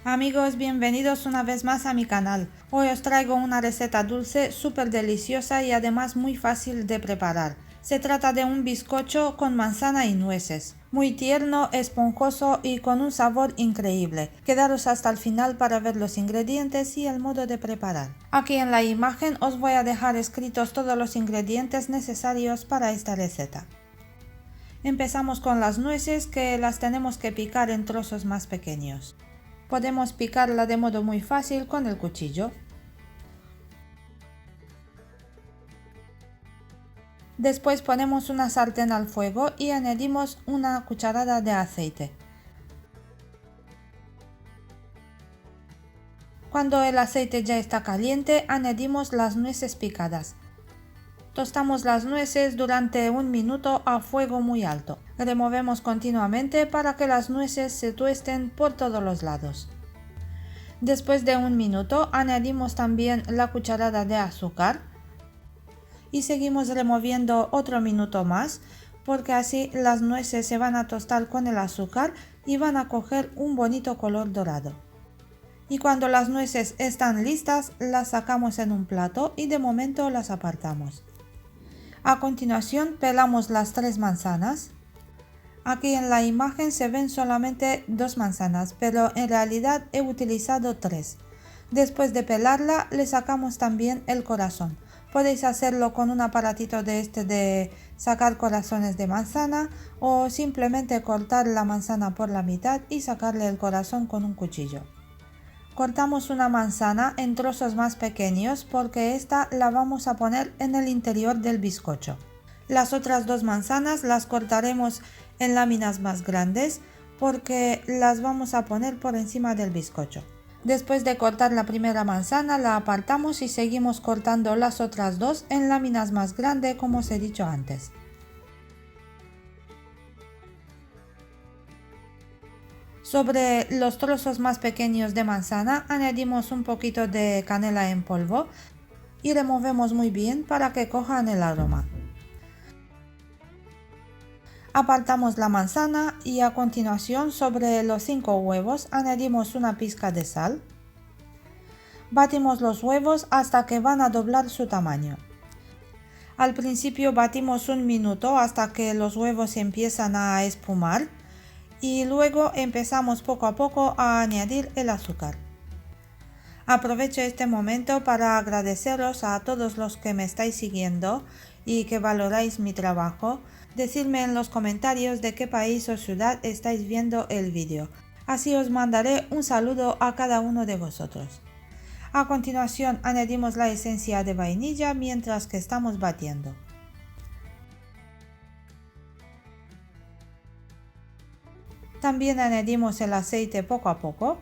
Amigos, bienvenidos una vez más a mi canal. Hoy os traigo una receta dulce súper deliciosa y además muy fácil de preparar. Se trata de un bizcocho con manzana y nueces. Muy tierno, esponjoso y con un sabor increíble. Quedaros hasta el final para ver los ingredientes y el modo de preparar. Aquí en la imagen os voy a dejar escritos todos los ingredientes necesarios para esta receta. Empezamos con las nueces, que las tenemos que picar en trozos más pequeños. Podemos picarla de modo muy fácil con el cuchillo. Después ponemos una sartén al fuego y añadimos una cucharada de aceite. Cuando el aceite ya está caliente, añadimos las nueces picadas. Tostamos las nueces durante un minuto a fuego muy alto. Removemos continuamente para que las nueces se tuesten por todos los lados. Después de un minuto añadimos también la cucharada de azúcar y seguimos removiendo otro minuto más, porque así las nueces se van a tostar con el azúcar y van a coger un bonito color dorado. Y cuando las nueces están listas, las sacamos en un plato y de momento las apartamos. A continuación pelamos las 3 manzanas. Aquí en la imagen se ven solamente 2 manzanas, pero en realidad he utilizado 3. Después de pelarla le sacamos también el corazón. Podéis hacerlo con un aparatito de sacar corazones de manzana o simplemente cortar la manzana por la mitad y sacarle el corazón con un cuchillo. Cortamos una manzana en trozos más pequeños porque esta la vamos a poner en el interior del bizcocho. Las otras 2 manzanas las cortaremos en láminas más grandes porque las vamos a poner por encima del bizcocho. Después de cortar la primera manzana la apartamos y seguimos cortando las otras 2 en láminas más grandes, como os he dicho antes. Sobre los trozos más pequeños de manzana añadimos un poquito de canela en polvo y removemos muy bien para que cojan el aroma. Apartamos la manzana y a continuación sobre los 5 huevos añadimos una pizca de sal. Batimos los huevos hasta que van a doblar su tamaño. Al principio batimos un minuto hasta que los huevos empiezan a espumar. Y luego empezamos poco a poco a añadir el azúcar. Aprovecho este momento para agradeceros a todos los que me estáis siguiendo y que valoráis mi trabajo. Decidme en los comentarios de qué país o ciudad estáis viendo el vídeo. Así os mandaré un saludo a cada uno de vosotros. A continuación añadimos la esencia de vainilla mientras que estamos batiendo. También añadimos el aceite poco a poco.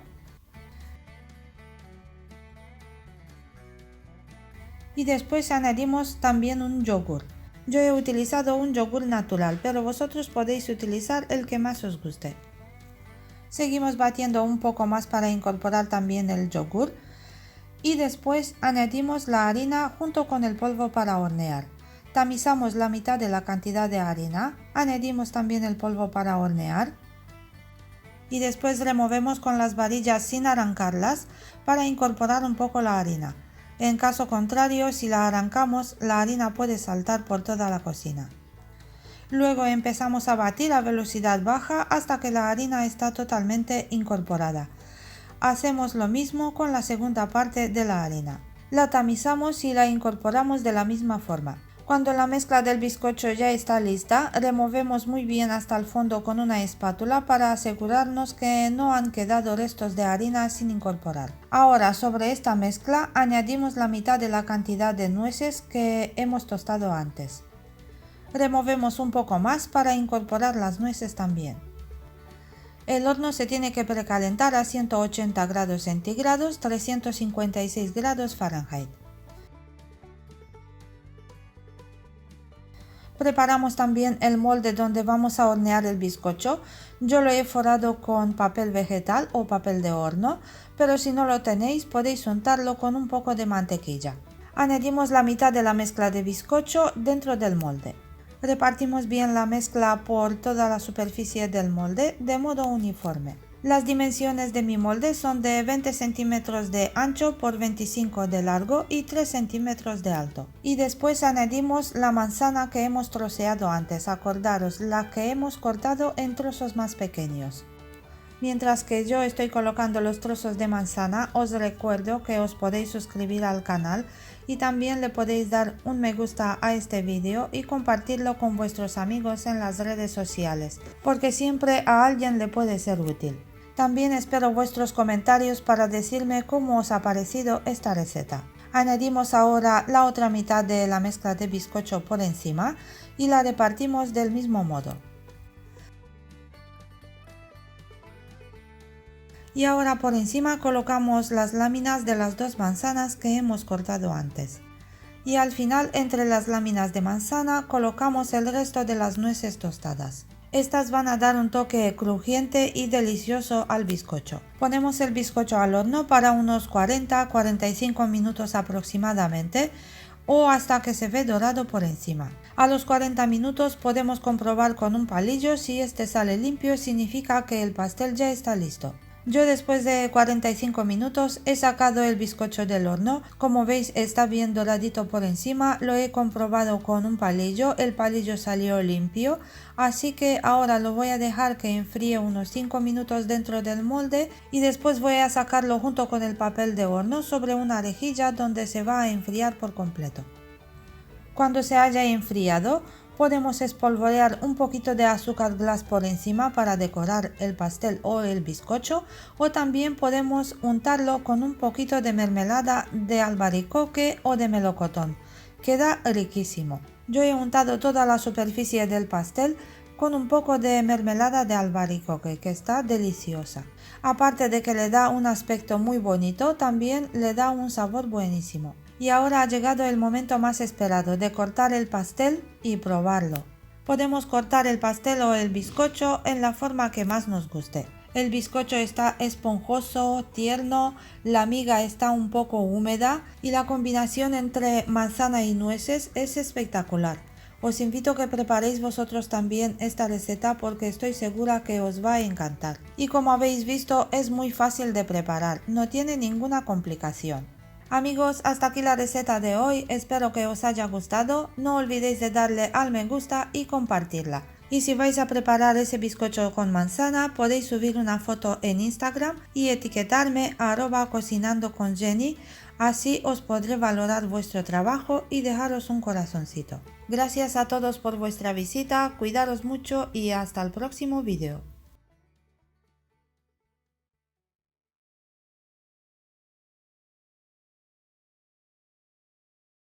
Y después añadimos también un yogur. Yo he utilizado un yogur natural, pero vosotros podéis utilizar el que más os guste. Seguimos batiendo un poco más para incorporar también el yogur. Y después añadimos la harina junto con el polvo para hornear. Tamizamos la mitad de la cantidad de harina. Añadimos también el polvo para hornear. Y después removemos con las varillas sin arrancarlas para incorporar un poco la harina. En caso contrario, si la arrancamos, la harina puede saltar por toda la cocina. Luego empezamos a batir a velocidad baja hasta que la harina está totalmente incorporada. Hacemos lo mismo con la segunda parte de la harina. La tamizamos y la incorporamos de la misma forma. Cuando la mezcla del bizcocho ya está lista, removemos muy bien hasta el fondo con una espátula para asegurarnos que no han quedado restos de harina sin incorporar. Ahora sobre esta mezcla añadimos la mitad de la cantidad de nueces que hemos tostado antes. Removemos un poco más para incorporar las nueces también. El horno se tiene que precalentar a 180 grados centígrados, 356 grados Fahrenheit. Preparamos también el molde donde vamos a hornear el bizcocho. Yo lo he forrado con papel vegetal o papel de horno, pero si no lo tenéis podéis untarlo con un poco de mantequilla. Añadimos la mitad de la mezcla de bizcocho dentro del molde. Repartimos bien la mezcla por toda la superficie del molde de modo uniforme. Las dimensiones de mi molde son de 20 centímetros de ancho por 25 de largo y 3 centímetros de alto. Y después añadimos la manzana que hemos troceado antes, acordaros, la que hemos cortado en trozos más pequeños. Mientras que yo estoy colocando los trozos de manzana, os recuerdo que os podéis suscribir al canal y también le podéis dar un me gusta a este vídeo y compartirlo con vuestros amigos en las redes sociales, porque siempre a alguien le puede ser útil. También espero vuestros comentarios para decirme cómo os ha parecido esta receta. Añadimos ahora la otra mitad de la mezcla de bizcocho por encima y la repartimos del mismo modo. Y ahora por encima colocamos las láminas de las dos manzanas que hemos cortado antes. Y al final, entre las láminas de manzana, colocamos el resto de las nueces tostadas. Estas van a dar un toque crujiente y delicioso al bizcocho. Ponemos el bizcocho al horno para unos 40-45 minutos aproximadamente o hasta que se ve dorado por encima. A los 40 minutos podemos comprobar con un palillo si este sale limpio, significa que el pastel ya está listo. Yo después de 45 minutos he sacado el bizcocho del horno, como veis está bien doradito por encima, lo he comprobado con un palillo, el palillo salió limpio, así que ahora lo voy a dejar que enfríe unos 5 minutos dentro del molde y después voy a sacarlo junto con el papel de horno sobre una rejilla donde se va a enfriar por completo. Cuando se haya enfriado, podemos espolvorear un poquito de azúcar glass por encima para decorar el pastel o el bizcocho, o también podemos untarlo con un poquito de mermelada de albaricoque o de melocotón. Queda riquísimo. Yo he untado toda la superficie del pastel con un poco de mermelada de albaricoque, que está deliciosa. Aparte de que le da un aspecto muy bonito, también le da un sabor buenísimo. Y ahora ha llegado el momento más esperado de cortar el pastel y probarlo. Podemos cortar el pastel o el bizcocho en la forma que más nos guste. El bizcocho está esponjoso, tierno, la miga está un poco húmeda y la combinación entre manzana y nueces es espectacular. Os invito a que preparéis vosotros también esta receta porque estoy segura que os va a encantar. Y como habéis visto, es muy fácil de preparar, no tiene ninguna complicación. Amigos, hasta aquí la receta de hoy, espero que os haya gustado, no olvidéis de darle al me gusta y compartirla. Y si vais a preparar ese bizcocho con manzana, podéis subir una foto en Instagram y etiquetarme @cocinandoconjenny, así os podré valorar vuestro trabajo y dejaros un corazoncito. Gracias a todos por vuestra visita, cuidaros mucho y hasta el próximo vídeo.